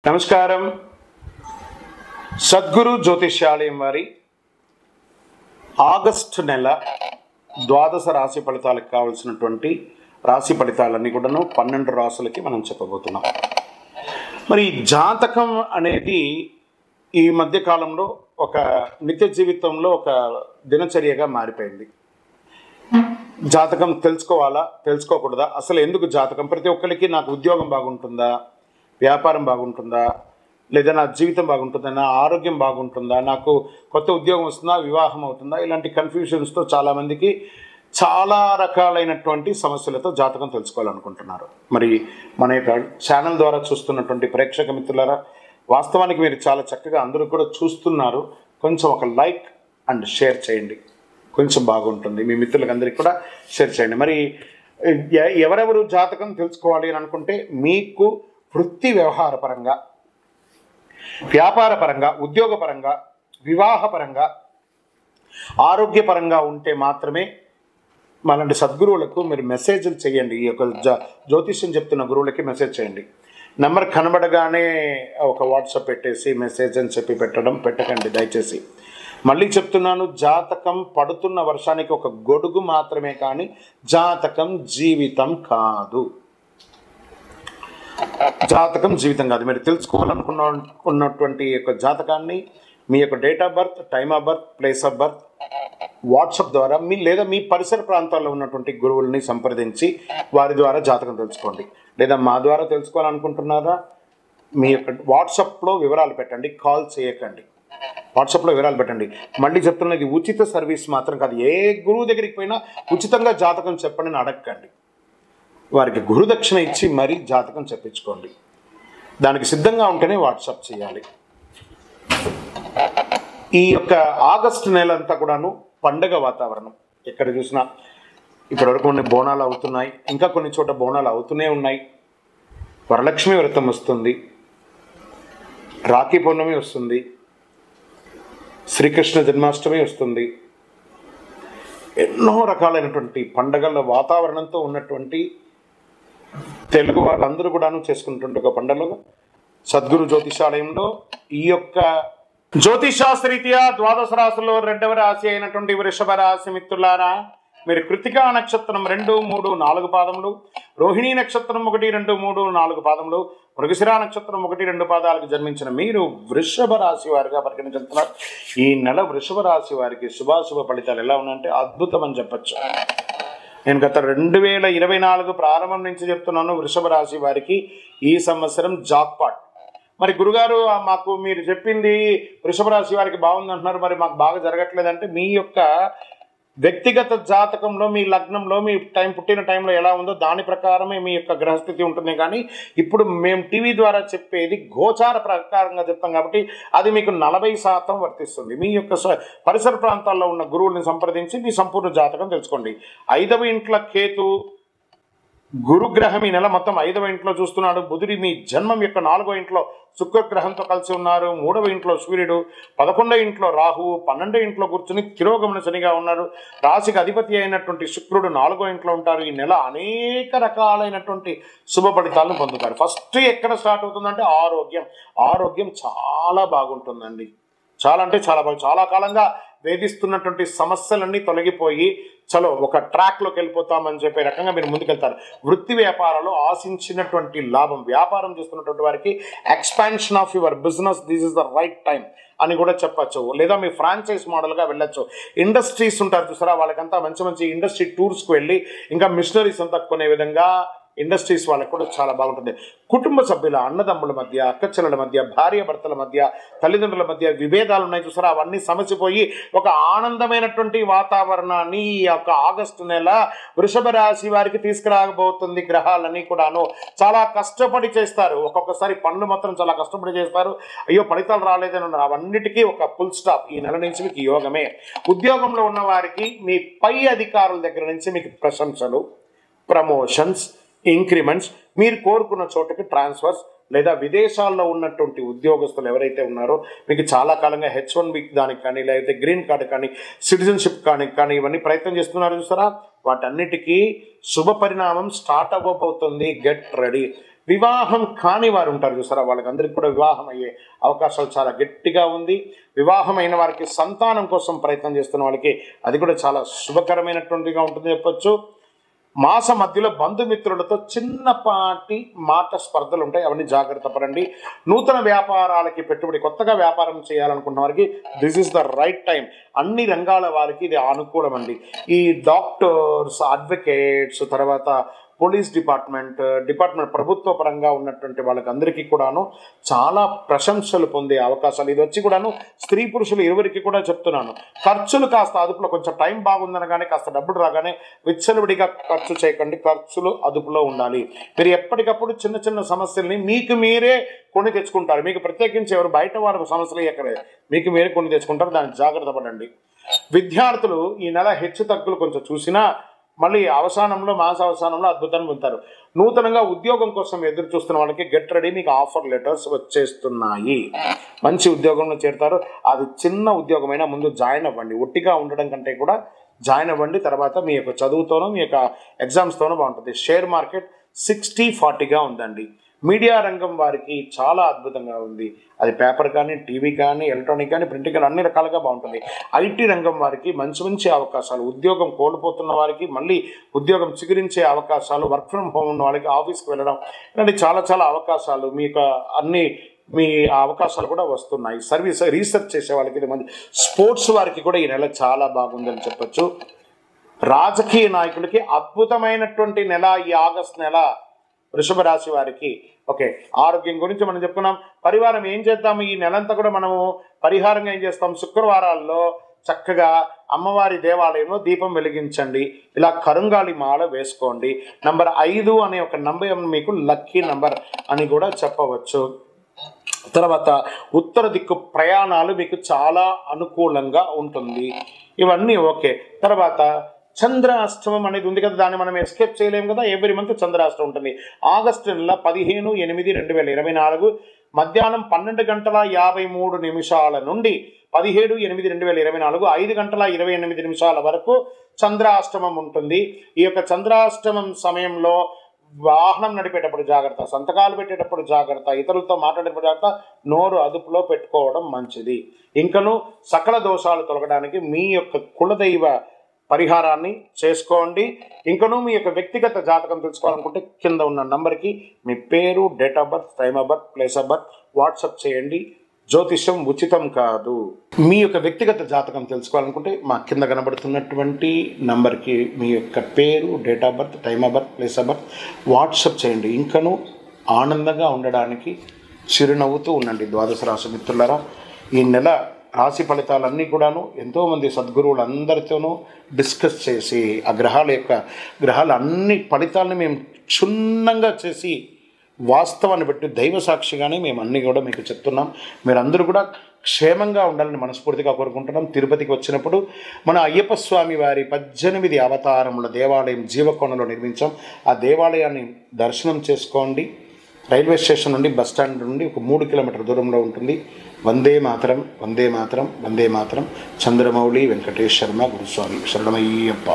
నమస్కారం. సద్గురు జ్యోతిష్యాలయం వారి ఆగస్టు నెల ద్వాదశ రాశి ఫలితాలకు కావాల్సినటువంటి రాశి ఫలితాలన్నీ కూడాను 12 రాశులకి మనం చెప్పబోతున్నాం. మరి జాతకం అనేది ఈ మధ్య కాలంలో ఒక నిత్య జీవితంలో ఒక దినచర్యగా మారిపోయింది. జాతకం తెలుసుకోవాలా, తెలుసుకోకూడదా, అసలు ఎందుకు జాతకం? ప్రతి ఒక్కరికి నాకు ఉద్యోగం బాగుంటుందా, వ్యాపారం బాగుంటుందా, లేదా నా జీవితం బాగుంటుందా, నా ఆరోగ్యం బాగుంటుందా, నాకు కొత్త ఉద్యోగం వస్తుందా, వివాహం అవుతుందా, ఇలాంటి కన్ఫ్యూషన్స్తో చాలామందికి చాలా రకాలైనటువంటి సమస్యలతో జాతకం తెలుసుకోవాలనుకుంటున్నారు. మరి మన యొక్క ఛానల్ ద్వారా చూస్తున్నటువంటి ప్రేక్షక మిత్రులారా, వాస్తవానికి మీరు చాలా చక్కగా అందరూ కూడా చూస్తున్నారు. కొంచెం ఒక లైక్ అండ్ షేర్ చేయండి, కొంచెం బాగుంటుంది. మీ మిత్రులకు అందరికీ కూడా షేర్ చేయండి. మరి ఎవరెవరు జాతకం తెలుసుకోవాలి అని అనుకుంటే, మీకు వృత్తి వ్యవహారపరంగా, వ్యాపారపరంగా, ఉద్యోగపరంగా, వివాహపరంగా, ఆరోగ్యపరంగా ఉంటే మాత్రమే మనలాంటి సద్గురువులకు మీరు మెసేజ్లు చేయండి. ఈ యొక్క జ్యోతిష్యం చెప్తున్న గురువులకి మెసేజ్ చేయండి. నెంబర్ కనబడగానే ఒక వాట్సాప్ పెట్టేసి మెసేజ్ అని చెప్పి పెట్టకండి దయచేసి. మళ్ళీ చెప్తున్నాను, జాతకం పడుతున్న వర్షానికి ఒక గొడుగు మాత్రమే, కానీ జాతకం జీవితం కాదు. జాతకం జీవితం కాదు. మీరు తెలుసుకోవాలనుకున్నటువంటి యొక్క జాతకాన్ని మీ యొక్క date of birth, time of birth, place of birth WhatsApp ద్వారా లేదా మీ పరిసర ప్రాంతాల్లో ఉన్నటువంటి గురువుల్ని సంప్రదించి వారి ద్వారా జాతకం తెలుసుకోండి. లేదా మా ద్వారా తెలుసుకోవాలనుకుంటున్నారా, మీ యొక్క వాట్సాప్లో వివరాలు పెట్టండి, కాల్ చేయకండి. వాట్సాప్లో వివరాలు పెట్టండి. మళ్ళీ చెప్తున్నది ఉచిత సర్వీస్ మాత్రం కాదు. ఏ గురువు దగ్గరికి పోయినా ఉచితంగా జాతకం చెప్పండి అని అడగండి. వారికి గురుదక్షిణ ఇచ్చి మరీ జాతకం చెప్పించుకోండి. దానికి సిద్ధంగా ఉంటేనే వాట్సాప్ చేయాలి. ఈ యొక్క ఆగస్టు నెల అంతా కూడాను పండగ వాతావరణం. ఎక్కడ చూసినా ఇప్పటివరకు కొన్ని బోనాలు అవుతున్నాయి, ఇంకా కొన్ని చోట బోనాలు అవుతూనే ఉన్నాయి. వరలక్ష్మి వ్రతం వస్తుంది, రాఖీ పౌర్ణమి వస్తుంది, శ్రీకృష్ణ జన్మాష్టమి వస్తుంది. ఎన్నో రకాలైనటువంటి పండగల వాతావరణంతో ఉన్నటువంటి తెలుగు వాళ్ళందరూ కూడాను చేసుకుంటుంటే ఒక పండుగ సద్గురు జ్యోతిషాలయంలో ఈ యొక్క జ్యోతిషాస్త్రరీత్యా ద్వాదశ రాశుల్లో 2వ రాశి అయినటువంటి వృషభ రాశి మిత్రులారా, మీరు కృతికా నక్షత్రం 2, 3, 4 పాదములు, రోహిణీ నక్షత్రం 1, 2, 3, 4 పాదములు, మృగశిర నక్షత్రం 1, 2 పాదాలకు జన్మించిన మీరు వృషభ రాశి వారిగా పరిగణించుతున్నారు. ఈ నెల వృషభ రాశి వారికి శుభాశుభ ఫలితాలు ఎలా ఉన్నాయంటే అద్భుతం అని చెప్పచ్చు. నేను గత 2024 ప్రారంభం నుంచి చెప్తున్నాను, వృషభ రాశి వారికి ఈ సంవత్సరం జాక్పాట్. మరి గురుగారు, మాకు మీరు చెప్పింది వృషభ రాశి వారికి బాగుంది అంటున్నారు, మరి మాకు బాగా జరగట్లేదంటే మీ యొక్క వ్యక్తిగత జాతకంలో, మీ లగ్నంలో, మీ పుట్టిన టైంలో ఎలా ఉందో దాని ప్రకారమే మీ యొక్క గ్రహస్థితి ఉంటుంది. కానీ ఇప్పుడు మేము టీవీ ద్వారా చెప్పేది గోచార ప్రకారంగా చెప్తాం కాబట్టి అది మీకు 40% వర్తిస్తుంది. మీ యొక్క పరిసర ప్రాంతాల్లో ఉన్న గురువుల్ని సంప్రదించి మీ సంపూర్ణ జాతకం తెలుసుకోండి. 5వ ఇంట్లో కేతు గురుగ్రహం ఈ నెల మొత్తం 5వ ఇంట్లో చూస్తున్నాడు. బుధుడి మీ జన్మం యొక్క 4వ ఇంట్లో శుక్రగ్రహంతో కలిసి ఉన్నారు. 3వ ఇంట్లో సూర్యుడు, 11వ ఇంట్లో రాహువు, 12వ ఇంట్లో కూర్చుని తిరోగమన శనిగా ఉన్నారు. రాశికి అధిపతి అయినటువంటి శుక్రుడు 4వ ఇంట్లో ఉంటారు. ఈ నెల అనేక రకాలైనటువంటి శుభ ఫలితాలను పొందుతారు. ఫస్ట్ ఎక్కడ స్టార్ట్ అవుతుందంటే ఆరోగ్యం చాలా బాగుంటుందండి. చాలా అంటే చాలా బాగుంది. చాలా కాలంగా వేధిస్తున్నటువంటి సమస్యలన్నీ తొలగిపోయి చలో ఒక ట్రాక్లోకి వెళ్ళిపోతామని చెప్పే రకంగా మీరు ముందుకెళ్తారు. వృత్తి వ్యాపారాలు ఆశించినటువంటి లాభం, వ్యాపారం చేస్తున్నటువంటి వారికి expansion of your business, this is the right time అని కూడా చెప్పచ్చు. లేదా మీ ఫ్రాంచైజ్ మోడల్గా వెళ్ళొచ్చు. ఇండస్ట్రీస్ ఉంటారు చూసారా, వాళ్ళకంతా మంచి ఇండస్ట్రీ టూర్స్కి వెళ్ళి ఇంకా మిషనరీస్ అంతా కొనే విధంగా ఇండస్ట్రీస్ వాళ్ళకి కూడా చాలా బాగుంటుంది. కుటుంబ సభ్యుల, అన్నదమ్ముల మధ్య, అక్కచెల్లెల మధ్య, భార్య భర్తల మధ్య, తల్లిదండ్రుల మధ్య విభేదాలు ఉన్నాయి చూసారా, అవన్నీ సమసిపోయి ఒక ఆనందమైనటువంటి వాతావరణాన్ని ఈ యొక్క ఆగస్టు నెల వృషభ రాశి వారికి తీసుకురాబోతుంది. గ్రహాలన్నీ కూడాను చాలా కష్టపడి చేస్తారు. ఒక్కొక్కసారి పనులు మాత్రం చాలా కష్టపడి చేస్తారు. అయ్యో ఫలితాలు రాలేదని ఉన్నారు. అవన్నిటికీ ఒక ఫుల్ స్టాప్ ఈ నెల నుంచి మీకు యోగమే. ఉద్యోగంలో ఉన్న వారికి మీ పై అధికారుల దగ్గర నుంచి మీకు ప్రశంసలు, ప్రమోషన్స్, ఇంక్రిమెంట్స్, మీరు కోరుకున్న చోటకి ట్రాన్స్ఫర్స్, లేదా విదేశాల్లో ఉన్నటువంటి ఉద్యోగస్తులు ఎవరైతే ఉన్నారో మీకు చాలా కాలంగా H1B దానికి కానీ, లేకపోతే గ్రీన్ కార్డు కానీ, సిటిజన్షిప్ కానీ ఇవన్నీ ప్రయత్నం చేస్తున్నారు చూసారా, వాటన్నిటికీ శుభ పరిణామం స్టార్ట్ అవ్వబోతుంది. Get ready. వివాహం కాని వారు ఉంటారు చూసారా, వాళ్ళకి అందరికీ కూడా వివాహం అయ్యే అవకాశాలు చాలా గట్టిగా ఉంది. వివాహమైన వారికి సంతానం కోసం ప్రయత్నం చేస్తున్న వాళ్ళకి అది కూడా చాలా శుభకరమైనటువంటిగా ఉంటుంది చెప్పొచ్చు. మాస మధ్యలో బంధుమిత్రులతో చిన్నపాటి మాట స్పర్ధలు ఉంటాయి, అవన్నీ జాగ్రత్త పడండి. నూతన వ్యాపారాలకి పెట్టుబడి, కొత్తగా వ్యాపారం చేయాలనుకున్న వారికి this is the right time. అన్ని రంగాల వారికి ఇది అనుకూలం అండి. ఈ డాక్టర్స్, అడ్వకేట్స్, తర్వాత పోలీస్ డిపార్ట్మెంట్ ప్రభుత్వ పరంగా ఉన్నటువంటి వాళ్ళకి అందరికీ కూడాను చాలా ప్రశంసలు పొందే అవకాశాలు. ఇది వచ్చి కూడాను స్త్రీ పురుషులు ఇరువురికి కూడా చెప్తున్నాను, ఖర్చులు కాస్త అదుపులో, కొంచెం టైం బాగుందనగానే కాస్త డబ్బులు రాగానే విచ్చలవిడిగా ఖర్చు చేయకండి, ఖర్చులు అదుపులో ఉండాలి. మీరు ఎప్పటికప్పుడు చిన్న చిన్న సమస్యల్ని మీకు మీరే కొని తెచ్చుకుంటారు. మీకు ప్రత్యేకించి ఎవరు బయట వారికి సమస్యలు ఎక్కలేదు, మీకు మీరే కొని తెచ్చుకుంటారు, దానికి జాగ్రత్త పడండి. విద్యార్థులు ఈ నెల హెచ్చు తగ్గులు కొంచెం చూసినా మళ్ళీ మాస అవసానంలో అద్భుతాన్ని పొందుతారు. నూతనంగా ఉద్యోగం కోసం ఎదురు చూస్తున్న వాళ్ళకి గెట్ రెడీ, మీకు ఆఫర్ లెటర్స్ వచ్చేస్తున్నాయి. మంచి ఉద్యోగంలో చేరుతారు. అది చిన్న ఉద్యోగమైనా ముందు జాయిన్ అవ్వండి. ఒట్టిగా ఉండడం కంటే కూడా జాయిన్ అవ్వండి. తర్వాత మీ యొక్క చదువుతోనూ మీ యొక్క ఎగ్జామ్స్తోనూ బాగుంటుంది. షేర్ మార్కెట్ 60-40గా ఉందండి. మీడియా రంగం వారికి చాలా అద్భుతంగా ఉంది. అది పేపర్ కానీ, టీవీ కానీ, ఎలక్ట్రానిక్ కానీ, ప్రింటింగ్ కానీ అన్ని రకాలుగా బాగుంటుంది. ఐటీ రంగం వారికి మంచి మంచి అవకాశాలు, ఉద్యోగం కోల్పోతున్న వారికి మళ్ళీ ఉద్యోగం చిగురించే అవకాశాలు, వర్క్ ఫ్రమ్ హోమ్ ఉన్న వాళ్ళకి ఆఫీస్కి వెళ్ళడం, ఇలాంటి చాలా చాలా అవకాశాలు, మీకు మీ అవకాశాలు కూడా వస్తున్నాయి. రీసెర్చ్ చేసే వాళ్ళకి ఇది మంచి. స్పోర్ట్స్ వారికి కూడా ఈ నెల చాలా బాగుందని చెప్పొచ్చు. రాజకీయ నాయకులకి అద్భుతమైనటువంటి నెల ఈ ఆగస్టు నెల. వృషభ రాశి వారికి ఓకే, ఆరోగ్యం గురించి మనం చెప్పుకున్నాం. పరిహారం ఏం చేద్దాము ఈ నెలంతా కూడా మనము పరిహారంగా ఏం చేస్తాం, శుక్రవారాల్లో చక్కగా అమ్మవారి దేవాలయంలో దీపం వెలిగించండి. ఇలా కరుంగాలి మాల వేసుకోండి. నంబర్ 5 అనే ఒక నంబర్ మీకు లక్కీ నంబర్ అని కూడా చెప్పవచ్చు. తర్వాత ఉత్తర దిక్కు ప్రయాణాలు మీకు చాలా అనుకూలంగా ఉంటుంది. ఇవన్నీ ఓకే. తర్వాత చంద్రాష్టమం అనేది ఉంది కదా, దాన్ని మనం ఎస్కేప్ చేయలేము కదా. ఎవ్రీ మంత్ చంద్రాష్టమం ఉంటుంది. ఆగస్టు నెల 15/8/2024 మధ్యాహ్నం 12:53 నుండి 17/8/2024 5:28 వరకు చంద్రాష్టమం ఉంటుంది. ఈ యొక్క చంద్రాష్టమం సమయంలో వాహనం నడిపేటప్పుడు జాగ్రత్త, సంతకాలు పెట్టేటప్పుడు జాగ్రత్త, ఇతరులతో మాట్లాడేటప్పుడు జాగ్రత్త, నోరు అదుపులో పెట్టుకోవడం మంచిది. ఇంకను సకల దోషాలు తొలగడానికి మీ యొక్క కులదైవ పరిహారాన్ని చేసుకోండి. ఇంకనూ మీ యొక్క వ్యక్తిగత జాతకం తెలుసుకోవాలనుకుంటే కింద ఉన్న నంబర్కి మీ పేరు, date of birth, time of birth, place of birth WhatsApp చేయండి. జ్యోతిషం ఉచితం కాదు. మీ యొక్క వ్యక్తిగత జాతకం తెలుసుకోవాలనుకుంటే మా కింద కనబడుతున్నటువంటి నంబర్కి మీ యొక్క పేరు, date of birth, time of birth, place of birth WhatsApp చేయండి. ఇంకనూ ఆనందంగా ఉండడానికి చిరునవ్వుతూ ఉండండి. ద్వాదశ రాశి మిత్రులారా, ఈ నెల రాశి ఫలితాలన్నీ కూడాను ఎంతోమంది సద్గురువులందరితోనూ డిస్కస్ చేసి ఆ గ్రహాల అన్ని ఫలితాలని మేము క్షుణ్ణంగా చేసి వాస్తవాన్ని బట్టి దైవ సాక్షిగానే మేము అన్నీ కూడా మీకు చెప్తున్నాం. మీరందరూ కూడా క్షేమంగా ఉండాలని మనస్ఫూర్తిగా కోరుకుంటున్నాం. తిరుపతికి వచ్చినప్పుడు మన అయ్యప్ప స్వామి వారి 18 అవతారముల దేవాలయం జీవకోణలో నిర్మించాం. ఆ దేవాలయాన్ని దర్శనం చేసుకోండి. రైల్వే స్టేషన్ నుండి బస్ స్టాండ్ నుండి ఒక 3 కిలోమీటర్ దూరంలో ఉంటుంది. వందే మాతరం, వందే మాతరం, వందే మాతరం. చంద్రమౌళి వెంకటేష్ శర్మ గురుస్వామి. శరణమయ్యప్ప.